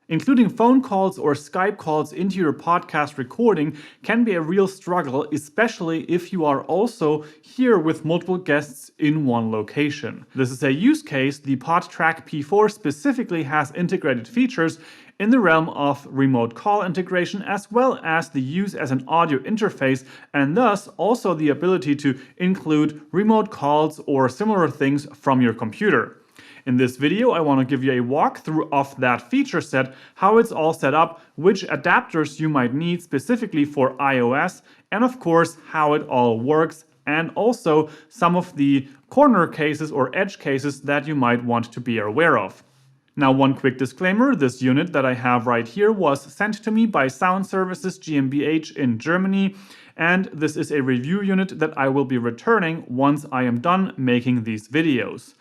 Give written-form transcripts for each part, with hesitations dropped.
Including phone calls or Skype calls into your podcast recording can be a real struggle, especially if you are also here with multiple guests in one location. This is a use case the PodTrak P4 specifically has integrated features in the realm of remote call integration, as well as the use as an audio interface, and thus also the ability to include remote calls or similar things from your computer. In this video, I want to give you a walkthrough of that feature set, how it's all set up, which adapters you might need specifically for iOS, and of course, how it all works, and also some of the corner cases or edge cases that you might want to be aware of. Now, one quick disclaimer, this unit that I have right here was sent to me by Sound Services GmbH in Germany, and this is a review unit that I will be returning once I am done making these videos.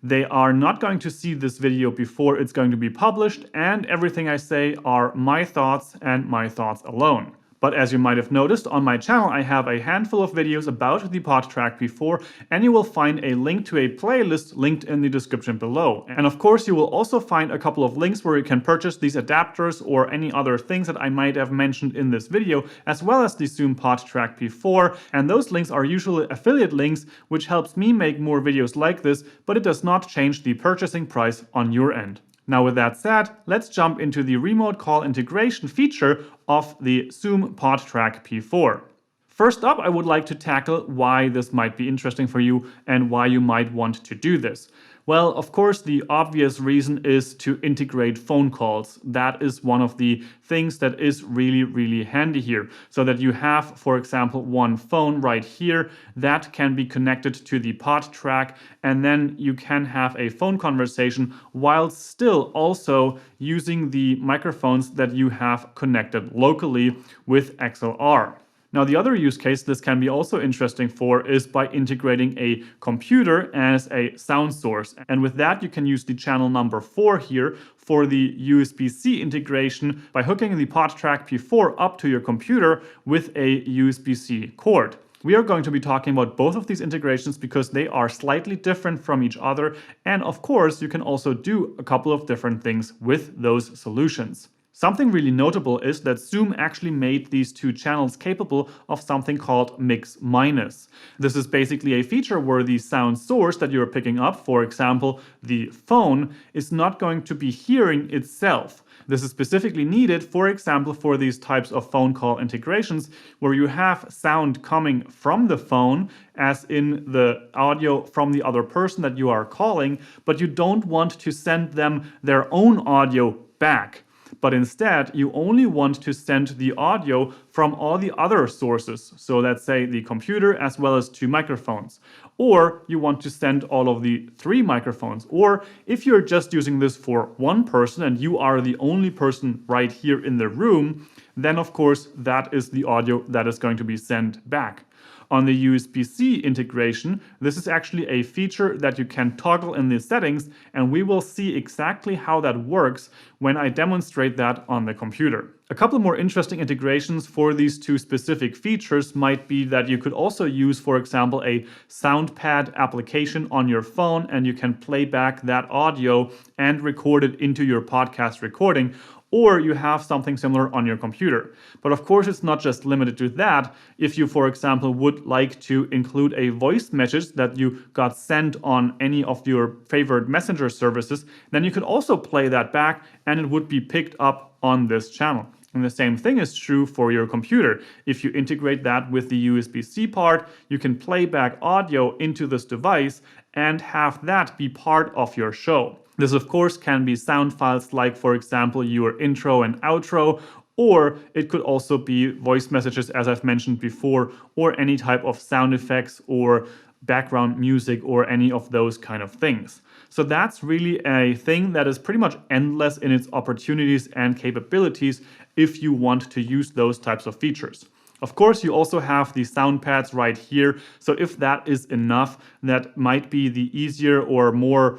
They are not going to see this video before it's going to be published, and everything I say are my thoughts and my thoughts alone. But as you might have noticed, on my channel I have a handful of videos about the PodTrak P4, and you will find a link to a playlist linked in the description below. And of course you will also find a couple of links where you can purchase these adapters or any other things that I might have mentioned in this video, as well as the Zoom PodTrak P4, and those links are usually affiliate links, which helps me make more videos like this, but it does not change the purchasing price on your end. Now with that said, let's jump into the remote call integration feature of the Zoom PodTrak P4. First up, I would like to tackle why this might be interesting for you and why you might want to do this. Well, of course, the obvious reason is to integrate phone calls. That is one of the things that is really handy here. So that you have, for example, one phone right here that can be connected to the PodTrak, and then you can have a phone conversation while still also using the microphones that you have connected locally with XLR. Now, the other use case this can be also interesting for is by integrating a computer as a sound source. And with that, you can use the channel number 4 here for the USB-C integration by hooking the PodTrak P4 up to your computer with a USB-C cord. We are going to be talking about both of these integrations because they are slightly different from each other. And of course, you can also do a couple of different things with those solutions. Something really notable is that Zoom actually made these two channels capable of something called mix minus. This is basically a feature where the sound source that you're picking up, for example, the phone, is not going to be hearing itself. This is specifically needed, for example, for these types of phone call integrations where you have sound coming from the phone, as in the audio from the other person that you are calling, but you don't want to send them their own audio back. But instead, you only want to send the audio from all the other sources. So let's say the computer as well as 2 microphones. Or you want to send all of the 3 microphones. Or if you're just using this for one person and you are the only person right here in the room, then of course that is the audio that is going to be sent back. On the USB-C integration, this is actually a feature that you can toggle in the settings, and we will see exactly how that works when I demonstrate that on the computer. A couple more interesting integrations for these two specific features might be that you could also use, for example, a SoundPad application on your phone, and you can play back that audio and record it into your podcast recording. Or you have something similar on your computer. But of course, it's not just limited to that. If you, for example, would like to include a voice message that you got sent on any of your favorite messenger services, then you could also play that back and it would be picked up on this channel. And the same thing is true for your computer. If you integrate that with the USB-C part, you can play back audio into this device and have that be part of your show. This, of course, can be sound files like, for example, your intro and outro, or it could also be voice messages, as I've mentioned before, or any type of sound effects or background music or any of those kind of things. So that's really a thing that is pretty much endless in its opportunities and capabilities if you want to use those types of features. Of course, you also have the sound pads right here. So if that is enough, that might be the easier or more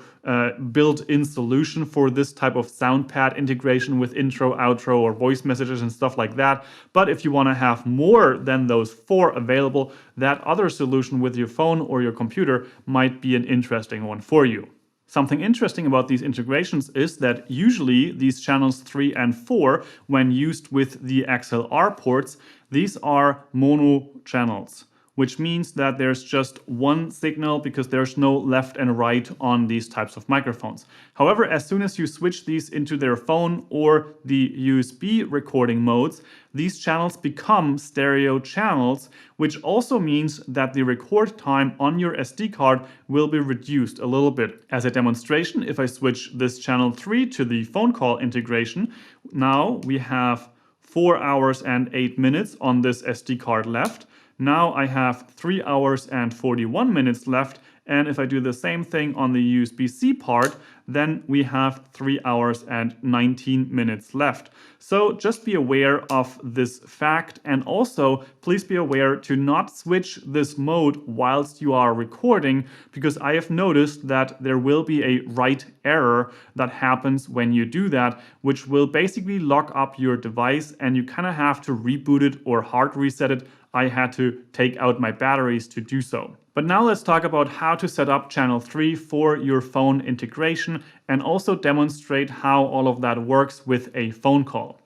built-in solution for this type of sound pad integration with intro, outro, or voice messages and stuff like that. But if you want to have more than those 4 available, that other solution with your phone or your computer might be an interesting one for you. Something interesting about these integrations is that usually these channels 3 and 4, when used with the XLR ports, these are mono channels, which means that there's just one signal because there's no left and right on these types of microphones. However, as soon as you switch these into their phone or the USB recording modes, these channels become stereo channels, which also means that the record time on your SD card will be reduced a little bit. As a demonstration, if I switch this channel 3 to the phone call integration, now we have 4 hours and 8 minutes on this SD card left. Now I have 3 hours and 41 minutes left, and if I do the same thing on the USB-C part, then we have 3 hours and 19 minutes left. So just be aware of this fact, and also please be aware to not switch this mode whilst you are recording, because I have noticed that there will be a write error that happens when you do that, which will basically lock up your device and you kind of have to reboot it or hard reset it. I had to take out my batteries to do so. But now let's talk about how to set up channel 3 for your phone integration and also demonstrate how all of that works with a phone call.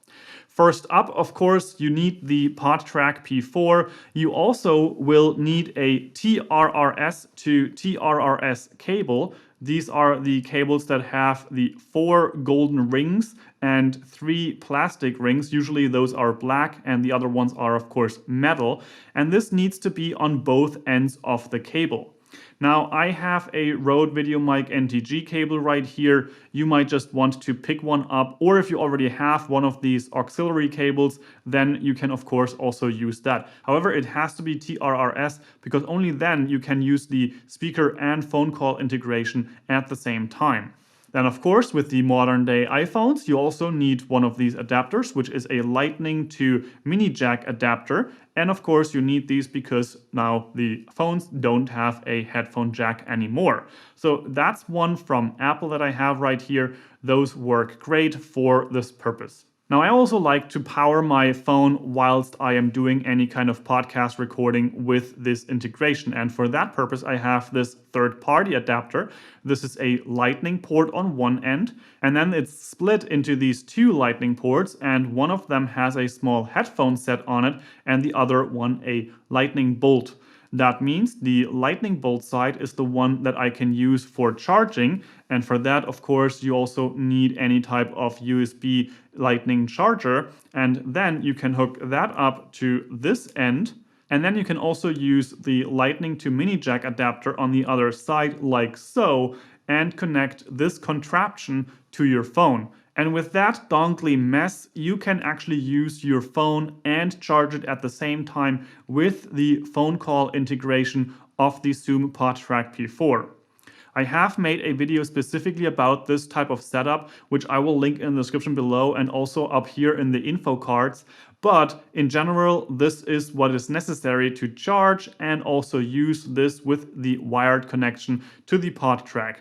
First up, of course, you need the PodTrak P4. You also will need a TRRS to TRRS cable. These are the cables that have the 4 golden rings and 3 plastic rings. Usually those are black and the other ones are of course metal. And this needs to be on both ends of the cable. Now I have a Rode VideoMic NTG cable right here. You might just want to pick one up, or if you already have one of these auxiliary cables, then you can of course also use that. However, it has to be TRRS because only then you can use the speaker and phone call integration at the same time. Then of course, with the modern day iPhones, you also need one of these adapters, which is a Lightning to mini jack adapter. And of course, you need these because now the phones don't have a headphone jack anymore. So that's one from Apple that I have right here. Those work great for this purpose. Now, I also like to power my phone whilst I am doing any kind of podcast recording with this integration. And for that purpose, I have this third-party adapter. This is a Lightning port on one end, and then it's split into these 2 Lightning ports, and one of them has a small headphone set on it, and the other one a Lightning bolt. That means the Lightning bolt side is the one that I can use for charging. And for that, of course, you also need any type of USB Lightning charger. And then you can hook that up to this end. And then you can also use the Lightning to mini jack adapter on the other side like so, and connect this contraption to your phone. And with that dongly mess, you can actually use your phone and charge it at the same time with the phone call integration of the Zoom PodTrak P4. I have made a video specifically about this type of setup, which I will link in the description below and also up here in the info cards. But in general, this is what is necessary to charge and also use this with the wired connection to the PodTrak.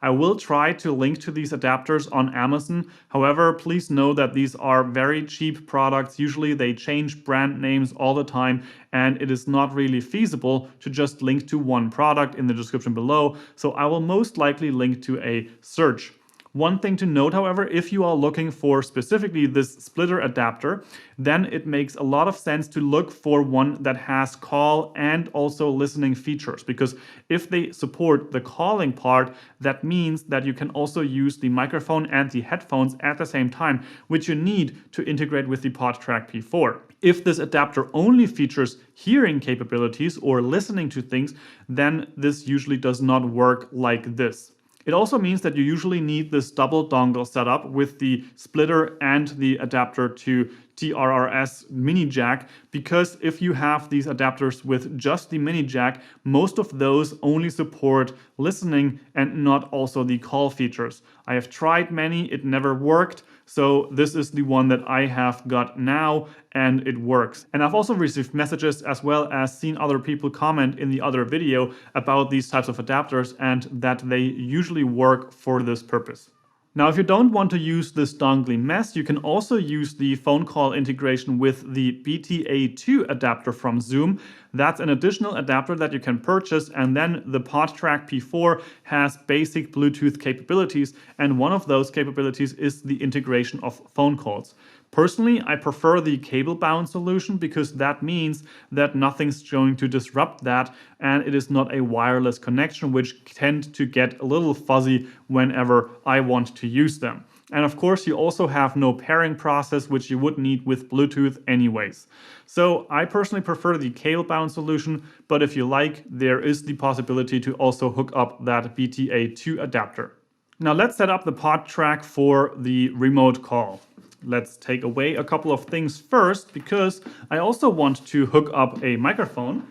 I will try to link to these adapters on Amazon. However, please know that these are very cheap products. Usually they change brand names all the time, and it is not really feasible to just link to one product in the description below. So I will most likely link to a search. One thing to note, however, if you are looking for specifically this splitter adapter, then it makes a lot of sense to look for one that has call and also listening features, because if they support the calling part, that means that you can also use the microphone and the headphones at the same time, which you need to integrate with the PodTrak P4. If this adapter only features hearing capabilities or listening to things, then this usually does not work like this. It also means that you usually need this double dongle setup with the splitter and the adapter to TRRS mini jack, because if you have these adapters with just the mini jack, most of those only support listening and not also the call features. I have tried many, it never worked. So this is the one that I have got now, and it works. And I've also received messages as well as seen other people comment in the other video about these types of adapters and that they usually work for this purpose. Now, if you don't want to use this dongly mess, you can also use the phone call integration with the BTA2 adapter from Zoom. That's an additional adapter that you can purchase, and then the PodTrak P4 has basic Bluetooth capabilities, and one of those capabilities is the integration of phone calls. Personally, I prefer the cable-bound solution because that means that nothing's going to disrupt that, and it is not a wireless connection, which tend to get a little fuzzy whenever I want to use them. And of course, you also have no pairing process, which you would need with Bluetooth anyways. So I personally prefer the cable-bound solution, but if you like, there is the possibility to also hook up that BTA2 adapter. Now let's set up the PodTrak for the remote call. Let's take away a couple of things first, because I also want to hook up a microphone.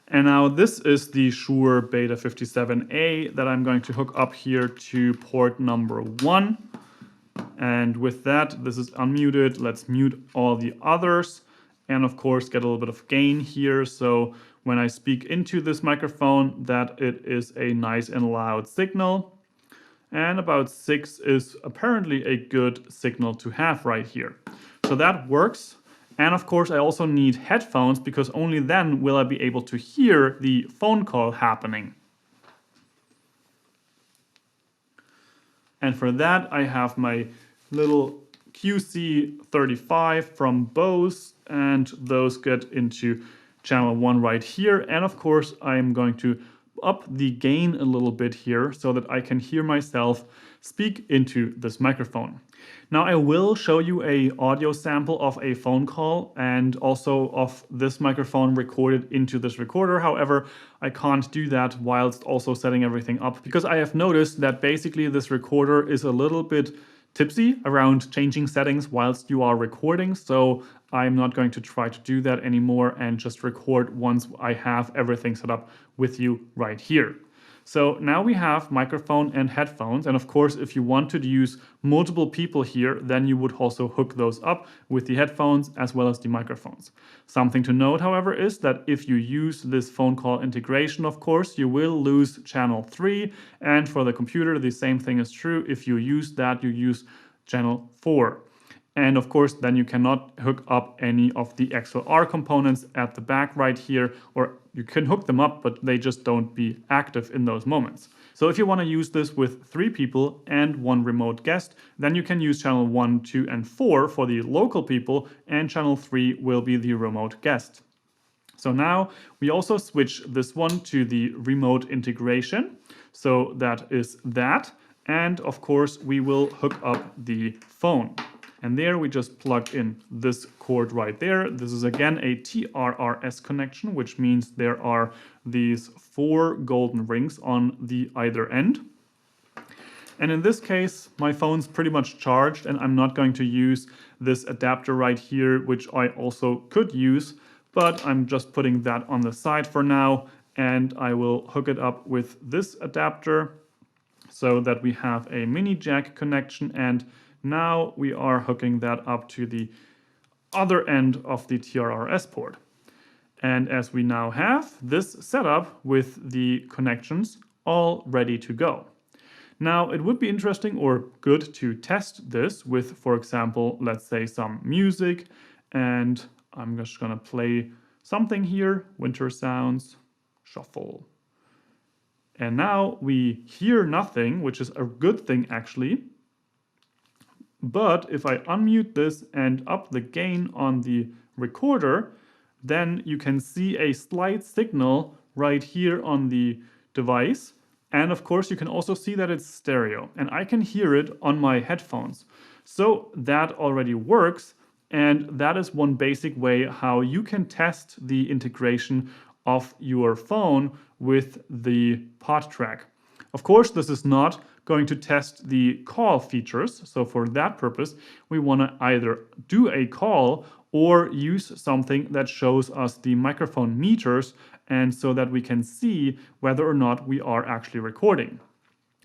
And now this is the Shure Beta 57A that I'm going to hook up here to port number 1. And with that, this is unmuted. Let's mute all the others. And of course, get a little bit of gain here. So when I speak into this microphone, that it is a nice and loud signal. And about 6 is apparently a good signal to have right here. So that works. And of course, I also need headphones because only then will I be able to hear the phone call happening. And for that, I have my little QC35 from Bose, and those get into channel 1 right here. And of course, I'm going to up the gain a little bit here so that I can hear myself speak into this microphone. Now I will show you a audio sample of a phone call and also of this microphone recorded into this recorder. However, I can't do that whilst also setting everything up because I have noticed that basically this recorder is a little bit tipsy around changing settings whilst you are recording. So I'm not going to try to do that anymore and just record once I have everything set up with you right here. So now we have microphone and headphones. And of course, if you wanted to use multiple people here, then you would also hook those up with the headphones as well as the microphones. Something to note, however, is that if you use this phone call integration, of course, you will lose channel 3. And for the computer, the same thing is true. If you use that, you use channel 4. And of course, then you cannot hook up any of the XLR components at the back right here, or you can hook them up, but they just don't be active in those moments. So if you want to use this with 3 people and 1 remote guest, then you can use channel 1, 2, and 4 for the local people, and channel 3 will be the remote guest. So now we also switch this one to the remote integration. So that is that. And of course, we will hook up the phone. And there we just plug in this cord right there. This is again a TRRS connection, which means there are these 4 golden rings on the either end. And in this case, my phone's pretty much charged and I'm not going to use this adapter right here, which I also could use, but I'm just putting that on the side for now. And I will hook it up with this adapter so that we have a mini jack connection, and now we are hooking that up to the other end of the TRRS port. And as we now have this setup with the connections all ready to go. Now it would be interesting or good to test this with, for example, let's say some music, and I'm just gonna play something here, winter sounds, shuffle. And now we hear nothing, which is a good thing actually. But if I unmute this and up the gain on the recorder, then you can see a slight signal right here on the device. And of course, you can also see that it's stereo, and I can hear it on my headphones. So that already works. And that is one basic way how you can test the integration of your phone with the PodTrak. Of course, this is not going to test the call features. So for that purpose, we want to either do a call or use something that shows us the microphone meters, and so that we can see whether or not we are actually recording.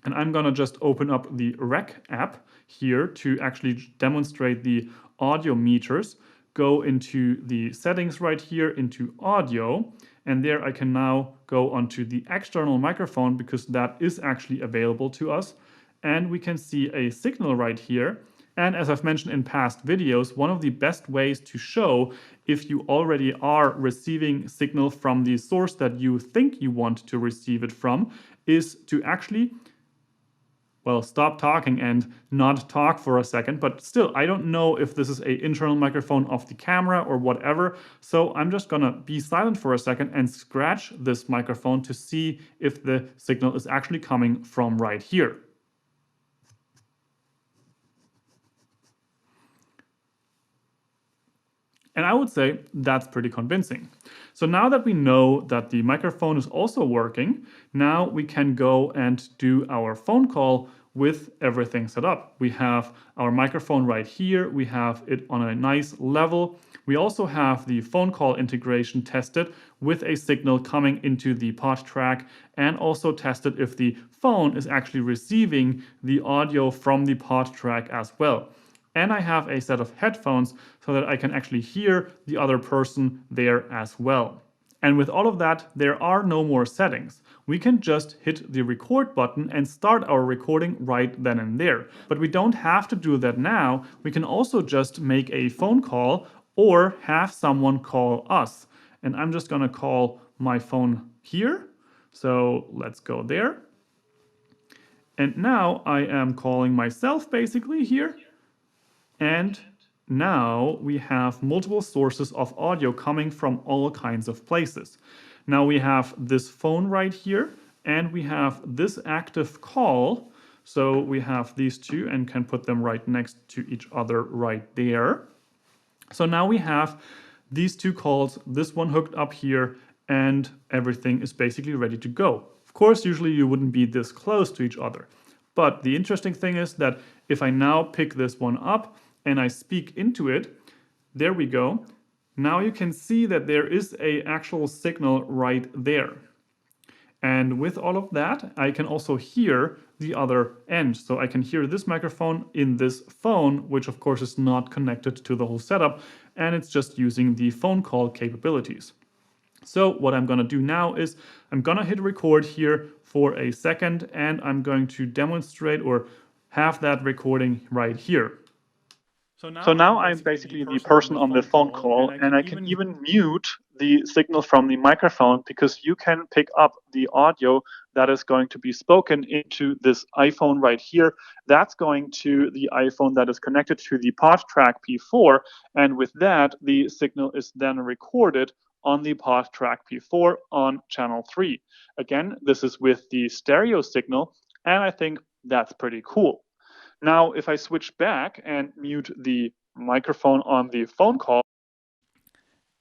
And I'm going to just open up the Rec app here to actually demonstrate the audio meters. Go into the settings right here into audio, and there I can now go onto the external microphone because that is actually available to us. And we can see a signal right here. And as I've mentioned in past videos, one of the best ways to show if you already are receiving signal from the source that you think you want to receive it from is to actually, well, stop talking and not talk for a second. But still, I don't know if this is an internal microphone of the camera or whatever. So I'm just gonna be silent for a second and scratch this microphone to see if the signal is actually coming from right here. And I would say that's pretty convincing. So now that we know that the microphone is also working, now we can go and do our phone call with everything set up. We have our microphone right here. We have it on a nice level. We also have the phone call integration tested with a signal coming into the PodTrak, and also tested if the phone is actually receiving the audio from the PodTrak as well. And I have a set of headphones so that I can actually hear the other person there as well. And with all of that, there are no more settings. We can just hit the record button and start our recording right then and there. But we don't have to do that now. We can also just make a phone call or have someone call us. And I'm just gonna call my phone here. So let's go there. And now I am calling myself basically here. And now we have multiple sources of audio coming from all kinds of places. Now we have this phone right here, and we have this active call. So we have these two and can put them right next to each other right there. So now we have these two calls, this one hooked up here, and everything is basically ready to go. Of course, usually you wouldn't be this close to each other. But the interesting thing is that if I now pick this one up, and I speak into it, there we go. Now you can see that there is an actual signal right there. And with all of that, I can also hear the other end. So I can hear this microphone in this phone, which of course is not connected to the whole setup, and it's just using the phone call capabilities. So what I'm gonna do now is I'm gonna hit record here for a second, and I'm going to demonstrate or have that recording right here. So now I'm basically the person on the phone call, and I can even mute the signal from the microphone, because you can pick up the audio that is going to be spoken into this iPhone right here. That's going to the iPhone that is connected to the PodTrak P4, and with that, the signal is then recorded on the PodTrak P4 on channel 3. Again, this is with the stereo signal, and I think that's pretty cool. Now, if I switch back and mute the microphone on the phone call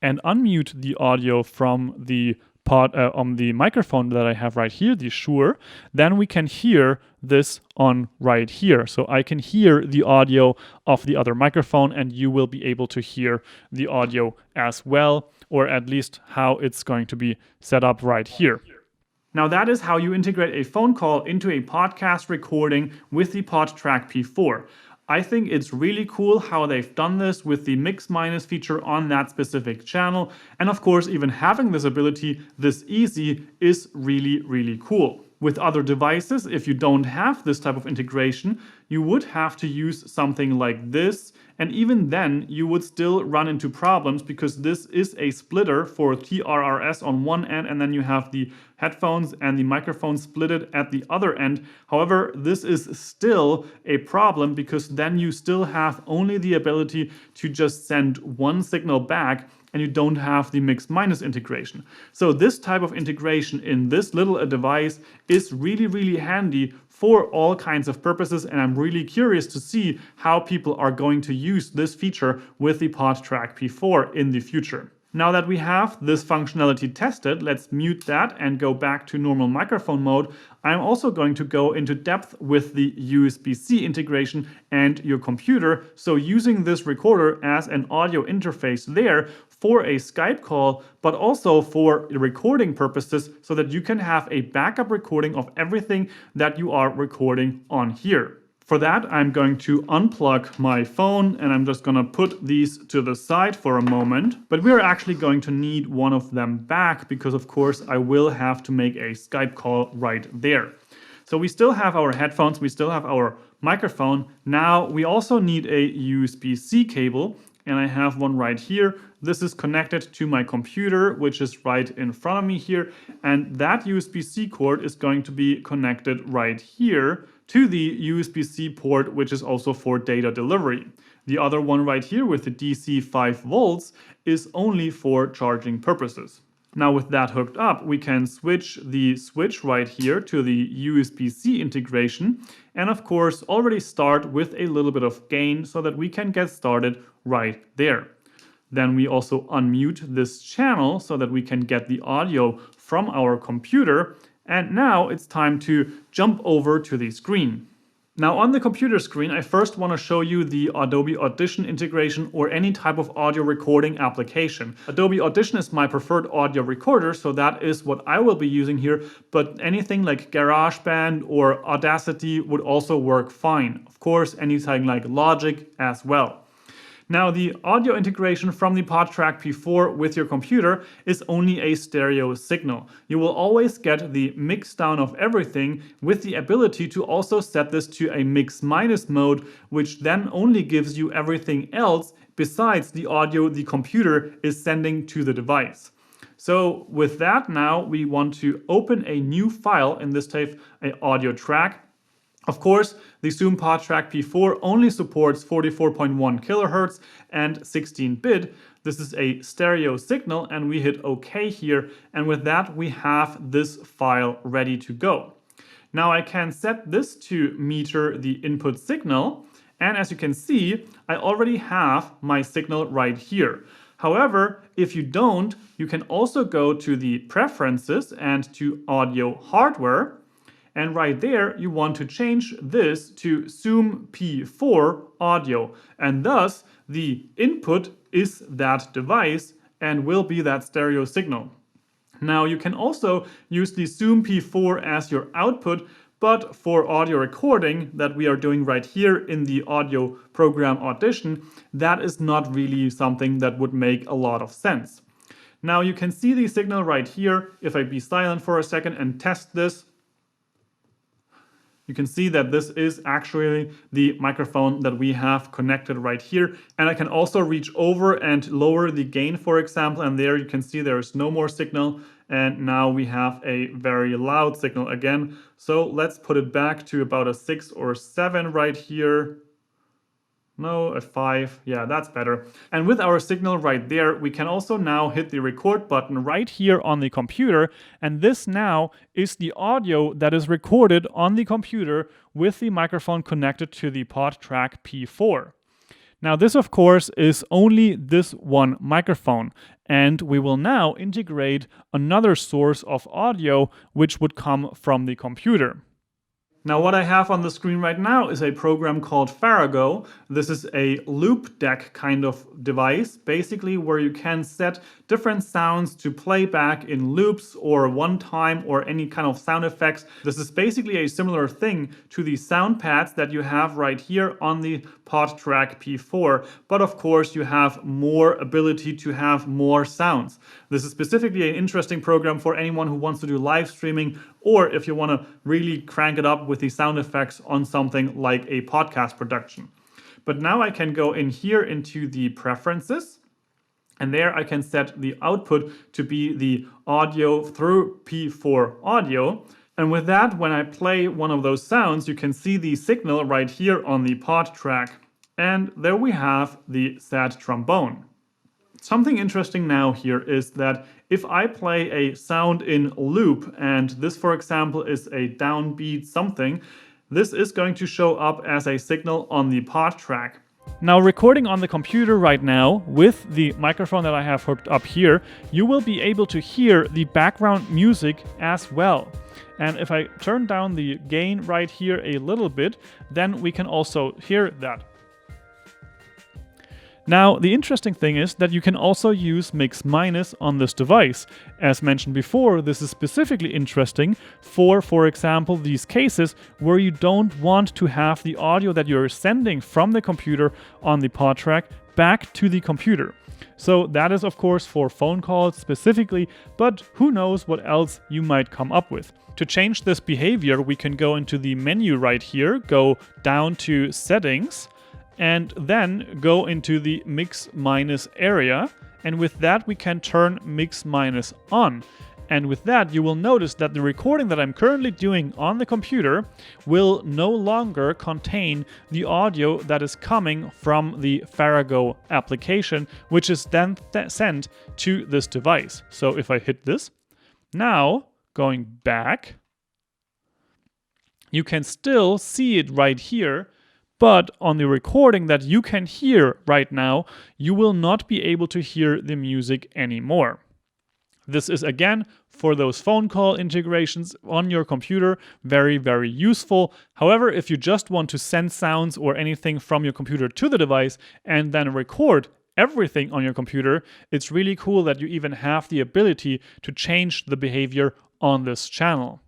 and unmute the audio from the on the microphone that I have right here, the Shure, then we can hear this on right here. So I can hear the audio of the other microphone, and you will be able to hear the audio as well, or at least how it's going to be set up right here. Now that is how you integrate a phone call into a podcast recording with the PodTrak P4. I think it's really cool how they've done this with the mix minus feature on that specific channel. And of course, even having this ability this easy is really, really cool. With other devices, if you don't have this type of integration, you would have to use something like this. And even then, you would still run into problems, because this is a splitter for TRRS on one end, and then you have the headphones and the microphone splitted at the other end. However, this is still a problem, because then you still have only the ability to just send one signal back, and you don't have the mix minus integration. So this type of integration in this little a device is really, really handy for all kinds of purposes, and I'm really curious to see how people are going to use this feature with the PodTrak P4 in the future. Now that we have this functionality tested, let's mute that and go back to normal microphone mode. I'm also going to go into depth with the USB-C integration and your computer. So using this recorder as an audio interface there for a Skype call, but also for recording purposes, so that you can have a backup recording of everything that you are recording on here. For that, I'm going to unplug my phone, and I'm just gonna put these to the side for a moment. But we're actually going to need one of them back, because of course I will have to make a Skype call right there. So we still have our headphones, we still have our microphone. Now we also need a USB-C cable, and I have one right here. This is connected to my computer, which is right in front of me here, and that USB-C cord is going to be connected right here to the USB-C port, which is also for data delivery. The other one right here with the DC 5 volts is only for charging purposes. Now with that hooked up, we can switch the switch right here to the USB-C integration, and of course already start with a little bit of gain so that we can get started right there. Then we also unmute this channel so that we can get the audio from our computer. And now it's time to jump over to the screen. Now on the computer screen, I first want to show you the Adobe Audition integration or any type of audio recording application. Adobe Audition is my preferred audio recorder, so that is what I will be using here, but anything like GarageBand or Audacity would also work fine. Of course, anything like Logic as well. Now the audio integration from the PodTrak P4 with your computer is only a stereo signal. You will always get the mix down of everything with the ability to also set this to a mix minus mode, which then only gives you everything else besides the audio the computer is sending to the device. So with that, now we want to open a new file, in this case an audio track. Of course, the Zoom PodTrak P4 only supports 44.1 kHz and 16-bit. This is a stereo signal, and we hit OK here, and with that we have this file ready to go. Now I can set this to meter the input signal, and as you can see, I already have my signal right here. However, if you don't, you can also go to the preferences and to audio hardware. And right there, you want to change this to Zoom P4 audio. And thus, the input is that device and will be that stereo signal. Now, you can also use the Zoom P4 as your output, but for audio recording that we are doing right here in the audio program Audition, that is not really something that would make a lot of sense. Now, you can see the signal right here. If I be silent for a second and test this, you can see that this is actually the microphone that we have connected right here. And I can also reach over and lower the gain, for example, and there you can see there is no more signal. And now we have a very loud signal again. So let's put it back to about a 6 or 7 right here. No, a 5. Yeah, that's better. And with our signal right there, we can also now hit the record button right here on the computer. And this now is the audio that is recorded on the computer with the microphone connected to the PodTrak P4. Now this, of course, is only this one microphone. And we will now integrate another source of audio, which would come from the computer. Now what I have on the screen right now is a program called Farrago. This is a loop deck kind of device, basically where you can set different sounds to play back in loops or one time or any kind of sound effects. This is basically a similar thing to the sound pads that you have right here on the PodTrak P4, but of course you have more ability to have more sounds. This is specifically an interesting program for anyone who wants to do live streaming, or if you want to really crank it up with the sound effects on something like a podcast production. But now I can go in here into the preferences, and there I can set the output to be the audio through P4 audio. And with that, when I play one of those sounds, you can see the signal right here on the PodTrak. And there we have the sad trombone. Something interesting now here is that if I play a sound in loop, and this, for example, is a downbeat something, this is going to show up as a signal on the PodTrak. Now, recording on the computer right now with the microphone that I have hooked up here, you will be able to hear the background music as well. And if I turn down the gain right here a little bit, then we can also hear that. Now, the interesting thing is that you can also use mix minus on this device. As mentioned before, this is specifically interesting for example, these cases where you don't want to have the audio that you're sending from the computer on the PodTrak back to the computer. So that is of course for phone calls specifically, but who knows what else you might come up with. To change this behavior, we can go into the menu right here, go down to settings, and then go into the mix minus area. And with that, we can turn mix minus on. And with that, you will notice that the recording that I'm currently doing on the computer will no longer contain the audio that is coming from the Farrago application, which is then sent to this device. So if I hit this, now going back, you can still see it right here, but on the recording that you can hear right now, you will not be able to hear the music anymore. This is again for those phone call integrations on your computer, very, very useful. However, if you just want to send sounds or anything from your computer to the device and then record everything on your computer, it's really cool that you even have the ability to change the behavior on this channel.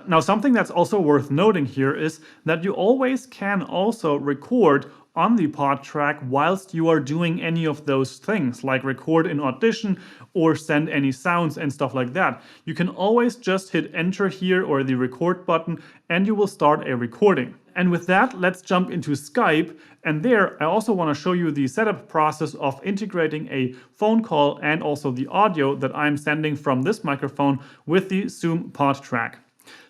Now, something that's also worth noting here is that you always can also record on the PodTrak whilst you are doing any of those things, like record in Audition or send any sounds and stuff like that. You can always just hit enter here or the record button and you will start a recording. And with that, let's jump into Skype. And there, I also want to show you the setup process of integrating a phone call and also the audio that I'm sending from this microphone with the Zoom PodTrak.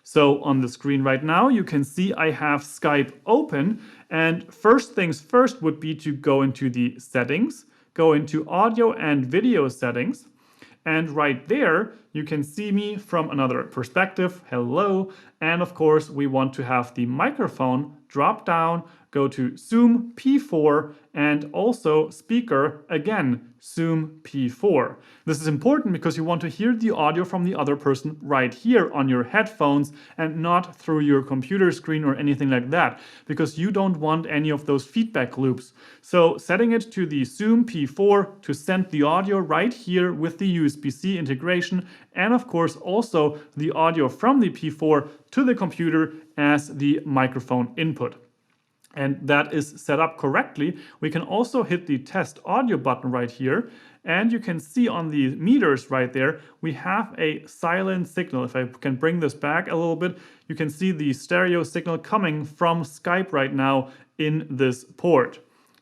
So on the screen right now, you can see I have Skype open. And first things first would be to go into the settings, go into audio and video settings. And right there, you can see me from another perspective. Hello. And of course, we want to have the microphone drop down, go to Zoom P4, and also speaker, again, Zoom P4. This is important because you want to hear the audio from the other person right here on your headphones and not through your computer screen or anything like that, because you don't want any of those feedback loops. So setting it to the Zoom P4 to send the audio right here with the USB-C integration, and of course also the audio from the P4 to the computer as the microphone input. And that is set up correctly. We can also hit the test audio button right here. And you can see on the meters right there, we have a silent signal. If I can bring this back a little bit, you can see the stereo signal coming from Skype right now in this port.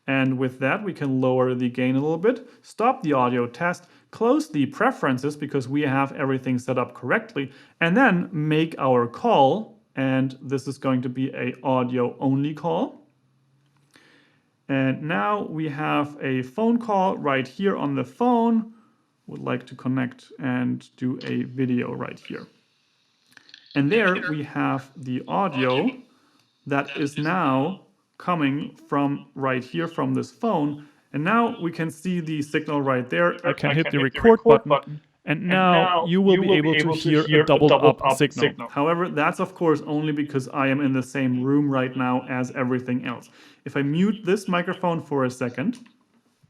And with that, we can lower the gain a little bit, stop the audio test, close the preferences because we have everything set up correctly, and then make our call. And this is going to be an audio only call. And now we have a phone call right here on the phone. Would like to connect and do a video right here. And there we have the audio that is now coming from right here from this phone. And now we can see the signal right there. I can hit the record button. And now you will be able to hear a doubled up signal. However, that's of course only because I am in the same room right now as everything else. If I mute this microphone for a second,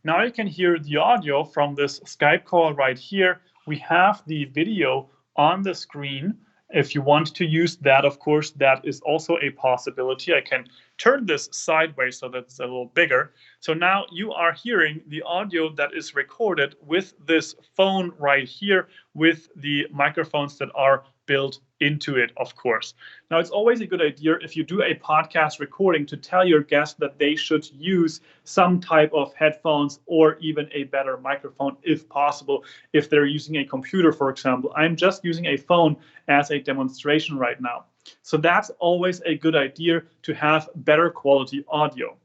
now you can hear the audio from this Skype call right here. We have the video on the screen. If you want to use that, of course, that is also a possibility. I can turn this sideways so that it's a little bigger. So now you are hearing the audio that is recorded with this phone right here with the microphones that are built into it, of course. Now, it's always a good idea if you do a podcast recording to tell your guest that they should use some type of headphones or even a better microphone if possible, if they're using a computer, for example. I'm just using a phone as a demonstration right now. So that's always a good idea to have better quality audio.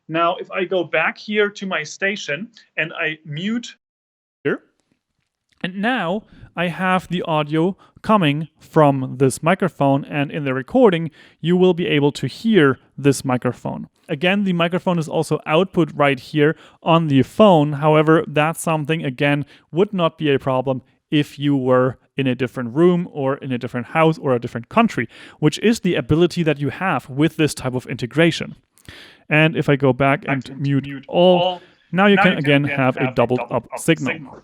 Now, if I go back here to my station and I mute here, and now I have the audio coming from this microphone, and in the recording, you will be able to hear this microphone. Again, the microphone is also output right here on the phone. However, that's something, again, would not be a problem if you were in a different room or in a different house or a different country, which is the ability that you have with this type of integration. And if I go back and mute all, Now you can again have a doubled up signal.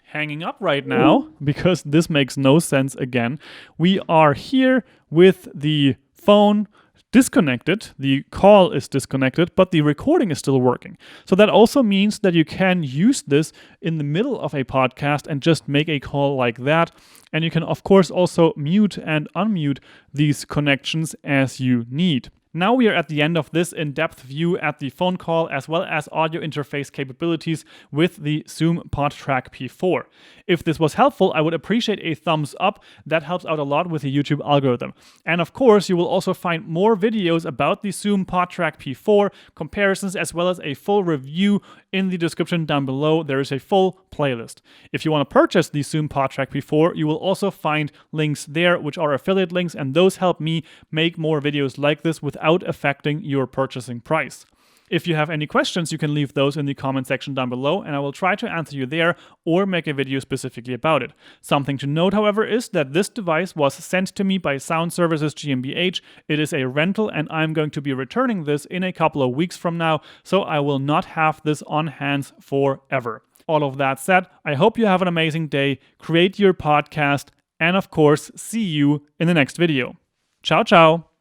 Hanging up right now, because this makes no sense again. We are here with the phone disconnected, the call is disconnected, but the recording is still working. So that also means that you can use this in the middle of a podcast and just make a call like that. And you can, of course, also mute and unmute these connections as you need. Now we are at the end of this in-depth view at the phone call as well as audio interface capabilities with the Zoom PodTrak P4. If this was helpful, I would appreciate a thumbs up. That helps out a lot with the YouTube algorithm. And of course, you will also find more videos about the Zoom PodTrak P4, comparisons, as well as a full review in the description down below. There is a full playlist. If you want to purchase the Zoom PodTrak P4, you will also find links there, which are affiliate links, and those help me make more videos like this without affecting your purchasing price. If you have any questions, you can leave those in the comment section down below, and I will try to answer you there or make a video specifically about it. Something to note, however, is that this device was sent to me by Sound Services GmbH. It is a rental, and I'm going to be returning this in a couple of weeks from now, so I will not have this on hands forever. All of that said, I hope you have an amazing day, create your podcast, and of course, see you in the next video. Ciao, ciao!